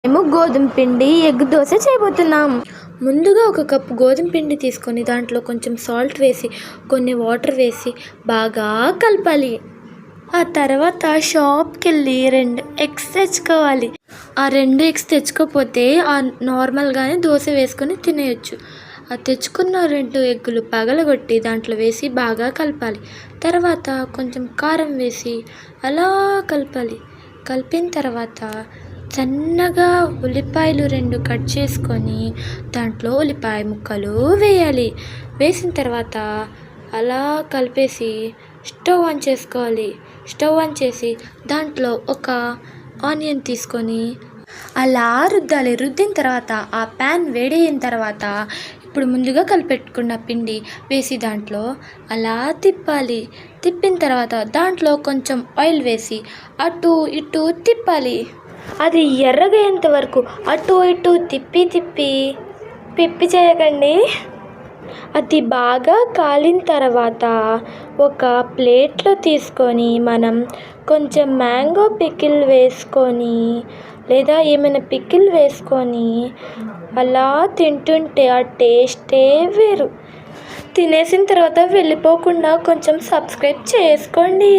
మేము గోధుమ పిండి ఎగ్ దోశ చేయబోతున్నాం. ముందుగా ఒక కప్పు గోధుమ పిండి తీసుకొని దాంట్లో కొంచెం సాల్ట్ వేసి కొన్ని వాటర్ వేసి బాగా కలపాలి. ఆ తర్వాత షాప్కి వెళ్ళి 2 ఎగ్స్ తెచ్చుకోవాలి. ఆ 2 ఎగ్స్ తెచ్చుకోకపోతే నార్మల్గానే దోశ వేసుకొని తినేయచ్చు. ఆ తెచ్చుకున్న 2 ఎగ్గులు పగలగొట్టి దాంట్లో వేసి బాగా కలపాలి. తర్వాత కొంచెం కారం వేసి అలా కలపాలి. కలిపిన తర్వాత సన్నగా ఉల్లిపాయలు 2 కట్ చేసుకొని దాంట్లో ఉల్లిపాయ ముక్కలు వేయాలి. వేసిన తర్వాత అలా కలిపేసి స్టవ్ ఆన్ చేసుకోవాలి. స్టవ్ ఆన్ చేసి దాంట్లో ఒక ఆనియన్ తీసుకొని అలా రుద్దాలి. రుద్దిన తర్వాత ఆ ప్యాన్ వేడైన తర్వాత ఇప్పుడు ముందుగా కలిపెట్టుకున్న పిండి వేసి దాంట్లో అలా తిప్పాలి. తిప్పిన తర్వాత దాంట్లో కొంచెం ఆయిల్ వేసి అటు ఇటు తిప్పాలి. అది ఎర్రగయ్యేంత వరకు అటు ఇటు తిప్పి చేయకండి. అది బాగా కాలిన తర్వాత ఒక ప్లేట్లో తీసుకొని మనం కొంచెం మ్యాంగో పికిల్ వేసుకొని లేదా ఏమైనా పికిల్ వేసుకొని అలా తింటుంటే ఆ టేస్టే వేరు. తినేసిన తర్వాత వెళ్ళిపోకుండా కొంచెం సబ్స్క్రైబ్ చేసుకోండి.